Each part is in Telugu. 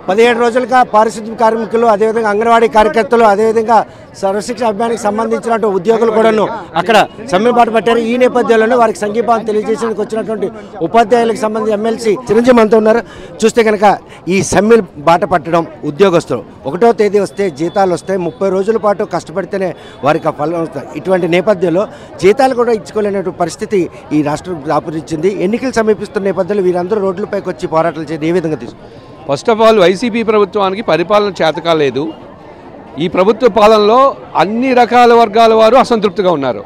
17 రోజులుగా పారిశుద్ధ్య కార్మికులు అదేవిధంగా అంగన్వాడీ కార్యకర్తలు అదేవిధంగా సర్వశిక్ష అభియానికి సంబంధించినటువంటి ఉద్యోగులు కూడాను అక్కడ సమ్మె బాట పట్టారు. ఈ నేపథ్యంలోనే వారికి సంఘీభావం తెలియజేసేందుకు వచ్చినటువంటి ఉపాధ్యాయులకు సంబంధించి ఎమ్మెల్సీ చిరంజీవి మనతో ఉన్నారు. చూస్తే కనుక ఈ సమ్మె బాట పట్టడం ఉద్యోగస్తులు 1వ తేదీ వస్తే జీతాలు వస్తాయి, 30 రోజుల పాటు కష్టపడితేనే వారికి ఆ ఫలం వస్తాయి. ఇటువంటి నేపథ్యంలో జీతాలు కూడా ఇచ్చుకోలేనటువంటి పరిస్థితి ఈ రాష్ట్రం దాపురించింది. ఎన్నికలు సమీపిస్తున్న నేపథ్యంలో వీరందరూ రోడ్లపైకి వచ్చి పోరాటాలు చేయడం ఏ విధంగా తీసుకుంటారు? ఫస్ట్ ఆఫ్ ఆల్ వైసీపీ ప్రభుత్వానికి పరిపాలన చేతకాలేదు. ఈ ప్రభుత్వ పాలనలో అన్ని రకాల వర్గాల వారు అసంతృప్తిగా ఉన్నారు.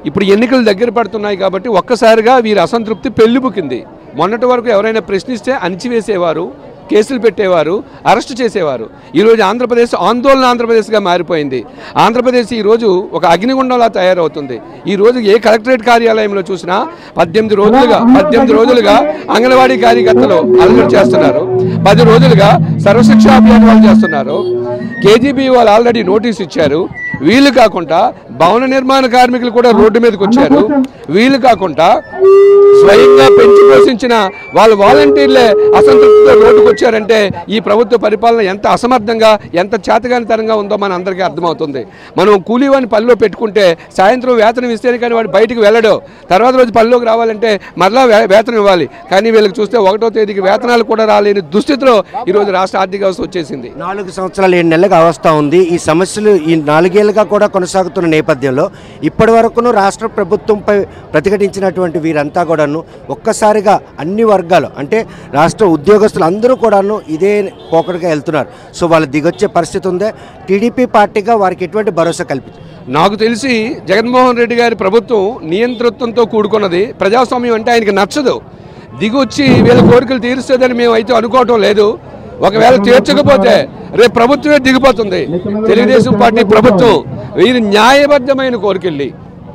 ఇప్పుడు ఎన్నికలు దగ్గర పడుతున్నాయి కాబట్టి ఒక్కసారిగా వీరి అసంతృప్తి పెళ్లిబుకింది. మొన్నటి వరకు ఎవరైనా ప్రశ్నిస్తే అణిచివేసేవారు, కేసులు పెట్టేవారు, అరెస్టు చేసేవారు. ఈరోజు ఆంధ్రప్రదేశ్ ఆందోళన ఆంధ్రప్రదేశ్గా మారిపోయింది. ఆంధ్రప్రదేశ్ ఈరోజు ఒక అగ్నిగుండంలా తయారవుతుంది. ఈరోజు ఏ కలెక్టరేట్ కార్యాలయంలో చూసినా 18 రోజులుగా అంగన్వాడీ కార్యకర్తలు అల్లరి చేస్తున్నారు. 10 రోజులుగా సర్వశిక్ష అభియాన్ వాళ్ళు చేస్తున్నారు. కేజీబీ వాళ్ళు ఆల్రెడీ నోటీస్ ఇచ్చారు. వీళ్ళు కాకుండా భవన నిర్మాణ కార్మికులు కూడా రోడ్డు మీదకి వచ్చారు. వీళ్ళు కాకుండా స్వయంగా పెంచి పోషించిన వాళ్ళ వాలంటీర్లే అసంతృప్తితో రోడ్డుకు వచ్చారంటే ఈ ప్రభుత్వ పరిపాలన ఎంత అసమర్థంగా, ఎంత చేతగానితనంగా ఉందో మన అందరికీ అర్థమవుతుంది. మనం కూలీవాడిని పనిలో పెట్టుకుంటే సాయంత్రం వేతనం ఇస్తేనే కానీ వాడు బయటికి వెళ్ళడు. తర్వాత రోజు పనిలోకి రావాలంటే మరలా వేతనం ఇవ్వాలి. కానీ వీళ్ళకి చూస్తే 1వ తేదీకి వేతనాలు కూడా రాలేని దుస్థితిలో ఈరోజు రాష్ట్ర ఆర్థిక వ్యవస్థ వచ్చేసింది. 4 సంవత్సరాలు 7 నెలలకు అవస్థ ఉంది. ఈ సమస్యలు ఈ 4 ఏళ్ళుగా కూడా కొనసాగుతున్న నేపథ్యంలో ఇప్పటి వరకును రాష్ట్ర ప్రభుత్వంపై ప్రతిఘటించినటువంటి వీరంతా కూడాను ఒక్కసారిగా అన్ని వర్గాలు అంటే రాష్ట్ర ఉద్యోగస్తులు అందరూ కూడాను ఇదే పోకడగా వెళ్తున్నారు. సో వాళ్ళు దిగొచ్చే పరిస్థితి ఉందే. టీడీపీ పార్టీగా వారికి ఎటువంటి భరోసా కల్పించారు? నాకు తెలిసి జగన్మోహన్ రెడ్డి గారి ప్రభుత్వం నియంతృత్వంతో కూడుకున్నది. ప్రజాస్వామ్యం అంటే ఆయనకి నచ్చదు. దిగొచ్చి వీళ్ళ కోరికలు తీరుస్తుందని మేము అయితే అనుకోవటం లేదు. ఒకవేళ తీర్చకపోతే రేపు ప్రభుత్వమే దిగిపోతుంది. తెలుగుదేశం పార్టీ ప్రభుత్వం వీరు న్యాయబద్ధమైన కోరికల్ని,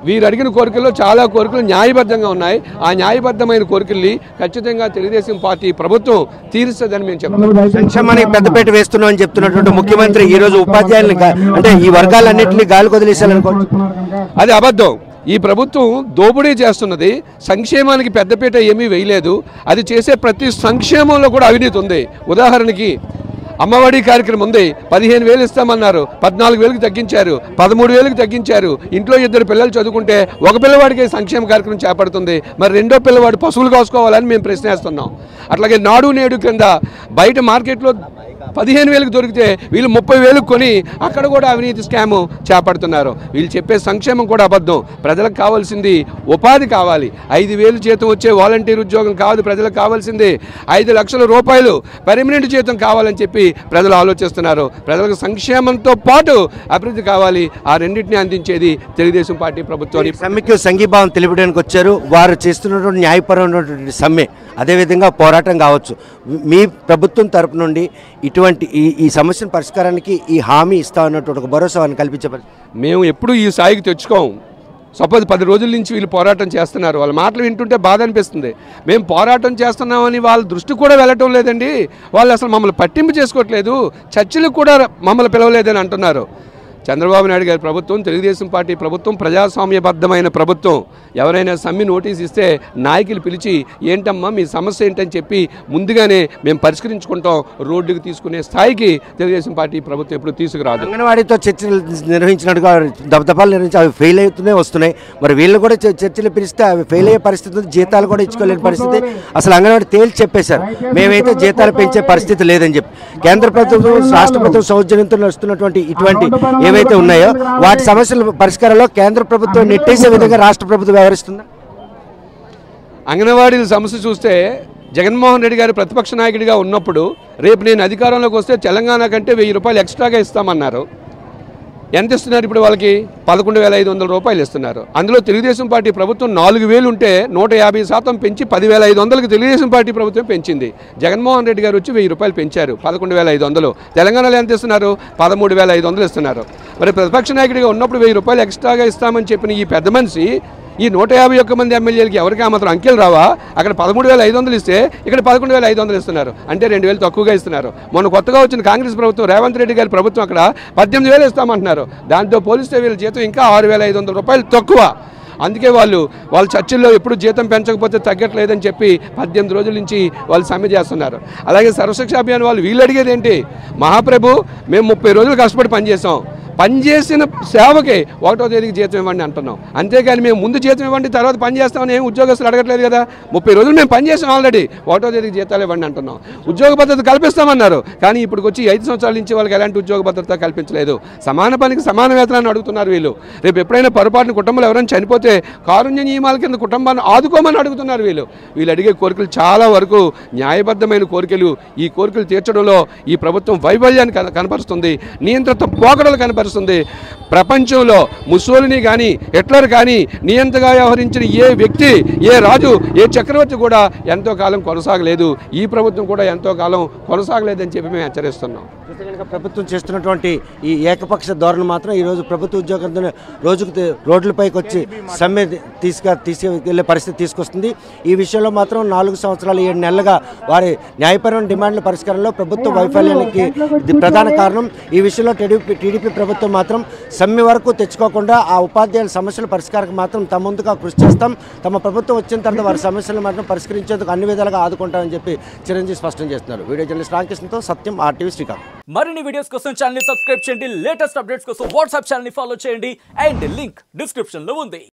వీరు అడిగిన కోరికల్లో చాలా కోరికలు న్యాయబద్ధంగా ఉన్నాయి. ఆ న్యాయబద్ధమైన కోరికల్ని ఖచ్చితంగా తెలుగుదేశం పార్టీ ప్రభుత్వం తీరుస్తుందని మేము చెప్తున్నాం. సంక్షేమానికి పెద్దపీట వేస్తున్నాం అని చెప్తున్నటువంటి ముఖ్యమంత్రి ఈ రోజు ఉపాధ్యాయుల్ని అంటే ఈ వర్గాలన్నింటినీ గాలి వదిలేసాలనుకోవచ్చు. అది అబద్ధం. ఈ ప్రభుత్వం దోపిడీ చేస్తున్నది. సంక్షేమానికి పెద్దపీట ఏమీ వేయలేదు. అది చేసే ప్రతి సంక్షేమంలో కూడా అవినీతి ఉంది. ఉదాహరణకి అమ్మఒడి కార్యక్రమం ఉంది. 15,000 ఇస్తామన్నారు, 14,000కి తగ్గించారు, 13,000కి తగ్గించారు. ఇంట్లో 2 పిల్లలు చదువుకుంటే ఒక పిల్లవాడికి సంక్షేమ కార్యక్రమం చేపడుతుంది. మరి 2వ పిల్లవాడు పశువులు కాసుకోవాలని మేము ప్రశ్నిస్తున్నాం. అట్లాగే నాడు నేడు కింద బయట మార్కెట్లో 15,000కి దొరికితే వీళ్ళు 30,000కి కొని అక్కడ కూడా అవినీతి స్కాము చేపడుతున్నారు. వీళ్ళు చెప్పే సంక్షేమం కూడా అబద్ధం. ప్రజలకు కావాల్సింది ఉపాధి కావాలి. 5,000 జీతం వచ్చే వాలంటీర్ ఉద్యోగం కాదు ప్రజలకు కావాల్సింది. 5 లక్షల రూపాయలు పర్మనెంట్ జీతం కావాలని చెప్పి ప్రజలు ఆలోచిస్తున్నారు. ప్రజలకు సంక్షేమంతో పాటు అభివృద్ధి కావాలి. ఆ రెండింటిని అందించేది తెలుగుదేశం పార్టీ ప్రభుత్వం. సమ్మెకు సంఘీభావం తెలిపడానికి వచ్చారు. వారు చేస్తున్నటువంటి న్యాయపరమైనటువంటి సమ్మె అదేవిధంగా పోరాటం కావచ్చు. మీ ప్రభుత్వం తరపు నుండి ఇటువంటి ఈ సమస్యల పరిష్కారానికి ఈ హామీ ఇస్తా ఉన్నటువంటి ఒక భరోసాన్ని కల్పించే మేము ఎప్పుడూ ఈ స్థాయికి తెచ్చుకోము. సపోజ్ 10 రోజుల నుంచి వీళ్ళు పోరాటం చేస్తున్నారు. వాళ్ళ మాటలు వింటుంటే బాధ అనిపిస్తుంది. మేము పోరాటం చేస్తున్నామని వాళ్ళ దృష్టి కూడా వెళ్ళటం లేదండి. వాళ్ళు అసలు మమ్మల్ని పట్టింపు చేసుకోవట్లేదు. చర్చలకు కూడా మమ్మల్ని పిలవలేదని అంటున్నారు. చంద్రబాబు నాయుడు గారి ప్రభుత్వం, తెలుగుదేశం పార్టీ ప్రభుత్వం ప్రజాస్వామ్యబద్ధమైన ప్రభుత్వం. ఎవరైనా సమ్మె నోటీస్ ఇస్తే నాయకులు పిలిచి ఏంటమ్మా మీ సమస్య ఏంటని చెప్పి ముందుగానే మేము పరిష్కరించుకుంటాం. రోడ్డుకు తీసుకునే స్థాయికి తెలుగుదేశం పార్టీ ప్రభుత్వం ఎప్పుడు తీసుకురాదు. అంగన్వాడీతో చర్చలు నిర్వహించినట్టుగా దఫదఫాలు నిర్వహించి అవి ఫెయిల్ అవుతూనే వస్తున్నాయి. మరి వీళ్ళు కూడా చర్చలు పిలిస్తే అవి ఫెయిల్ అయ్యే పరిస్థితి ఉంది. జీతాలు కూడా ఇచ్చుకోలేని పరిస్థితి. అసలు అంగన్వాడీ తేల్చి చెప్పేశారు మేమైతే జీతాలు పెంచే పరిస్థితి లేదని చెప్పి. కేంద్ర ప్రభుత్వం రాష్ట్ర ప్రభుత్వం సౌజన్యంతో నడుస్తున్నటువంటి ఇటువంటి ఏవైతే ఉన్నాయో వాటి సమస్యల పరిష్కారంలో కేంద్ర ప్రభుత్వం నెట్టేసే విధంగా రాష్ట్ర ప్రభుత్వం వ్యవహరిస్తుందా? అంగన్వాడీల సమస్య చూస్తే జగన్మోహన్ రెడ్డి గారు ప్రతిపక్ష నాయకుడిగా ఉన్నప్పుడు రేపు నేను అధికారంలోకి వస్తే తెలంగాణ కంటే 1,000 రూపాయలు ఎక్స్ట్రాగా ఇస్తామన్నారు. ఎంత ఇస్తున్నారు ఇప్పుడు? వాళ్ళకి 11,500 రూపాయలు ఇస్తున్నారు. అందులో తెలుగుదేశం పార్టీ ప్రభుత్వం 4,000 ఉంటే 150% పెంచి 10,500కి తెలుగుదేశం పార్టీ ప్రభుత్వం పెంచింది. జగన్మోహన్ రెడ్డి గారు వచ్చి 1,000 రూపాయలు పెంచారు, 11,500. తెలంగాణలో ఎంత ఇస్తున్నారు? 13,500 ఇస్తున్నారు. మరి ప్రతిపక్ష నాయకుడిగా ఉన్నప్పుడు 1,000 రూపాయలు ఎక్స్ట్రాగా ఇస్తామని చెప్పిన ఈ పెద్ద మనిషి ఈ 151 మంది ఎమ్మెల్యేలకి ఎవరికి ఆ మాత్రం అంకెలు రావా? అక్కడ 13,500 ఇస్తే ఇక్కడ 11,500 ఇస్తున్నారు. అంటే 2,000 తక్కువగా ఇస్తున్నారు. మొన్న కొత్తగా వచ్చిన కాంగ్రెస్ ప్రభుత్వం, రేవంత్ రెడ్డి గారి ప్రభుత్వం అక్కడ 18,000 ఇస్తామంటున్నారు. దాంతో పోలిస్తే వీళ్ళ జీతం ఇంకా 6,500 రూపాయలు తక్కువ. అందుకే వాళ్ళ చర్చిల్లో ఎప్పుడు జీతం పెంచకపోతే తగ్గట్లేదని చెప్పి 18 రోజుల నుంచి వాళ్ళు సమ్మె చేస్తున్నారు. అలాగే సర్వశిక్ష అభియాన్ వాళ్ళు వీళ్ళు అడిగేది ఏంటి, మహాప్రభు మేము 30 రోజులు కష్టపడి పనిచేసాం, పనిచేసిన సేవకే 1వ తేదీకి జీతం ఇవ్వండి అంటున్నాం. అంతేగాని మేము ముందు జీతం ఇవ్వండి తర్వాత పని చేస్తామని ఏం ఉద్యోగస్తులు అడగట్లేదు కదా. 30 రోజులు మేము పనిచేసాం ఆల్రెడీ, 1వ తేదీకి జీతాలు ఇవ్వండి అంటున్నాం. ఉద్యోగ భద్రత కల్పిస్తామన్నారు, కానీ ఇప్పుడు వచ్చి 5 సంవత్సరాల నుంచి వాళ్ళకి ఎలాంటి ఉద్యోగ భద్రత కల్పించలేదు. సమాన పనికి సమాన వేతనాన్ని అడుగుతున్నారు వీళ్ళు. రేపు ఎప్పుడైనా పొరపాటున కుటుంబంలో ఎవరైనా చనిపోతే కారుణ్య నియమాల కింద కుటుంబాన్ని ఆదుకోమని అడుగుతున్నారు వీళ్ళు. వీళ్ళు అడిగే కోరికలు చాలా వరకు న్యాయబద్ధమైన కోరికలు. ఈ కోరికలు తీర్చడంలో ఈ ప్రభుత్వం వైఫల్యాన్ని కనపరుస్తుంది, నియంత్రిత పోకడలు కనపరుస్తుంది. ప్రపంచంలో ముసోలిని కానీ హిట్లర్ కానీ నియంతగా వ్యవహరించిన ఏ వ్యక్తి, ఏ రాజు, ఏ చక్రవర్తి కూడా ఎంతో కాలం కొనసాగలేదు. ఈ ప్రభుత్వం కూడా ఎంతో కాలం కొనసాగలేదని చెప్పి మేము హెచ్చరిస్తున్నాం. ప్రభుత్వం చేస్తున్నటువంటి ఈ ఏకపక్ష ధోరణి మాత్రం ఈరోజు ప్రభుత్వ ఉద్యోగులను రోజుకు రోడ్లపైకి వచ్చి సమ్మె తీసుకెళ్లే పరిస్థితి తీసుకొస్తుంది. ఈ విషయంలో మాత్రం 4 సంవత్సరాలు 7 నెలలుగా వారి న్యాయపరమైన డిమాండ్ల పరిష్కారంలో ప్రభుత్వ వైఫల్యానికి ప్రధాన కారణం. ఈ విషయంలో టీడీపీ ప్రభుత్వం మాత్రం సమ్మె వరకు తెచ్చుకోకుండా ఆ ఉపాధ్యాయుల సమస్యల పరిష్కారానికి మాత్రం తమ ముందుగా కృషి చేస్తాం, తమ ప్రభుత్వం వచ్చిన తర్వాత వారి సమస్యలను మాత్రం పరిష్కరించేందుకు అన్ని విధాలుగా ఆదుకుంటామని చెప్పి చిరంజీవి స్పష్టం చేస్తున్నారు. వీడియో జర్నలిస్ట్ రామకృష్ణతో సత్యం, RTV శ్రీకాంత్. మరిన్ని వీడియోస్ కోసం ఛానల్ ని సబ్స్క్రైబ్ చేయండి, లేటెస్ట్ అప్డేట్స్ కోసం వాట్సాప్ ఛానల్ ని ఫాలో చేయండి అండ్ లింక్ డిస్క్రిప్షన్ లో ఉంది.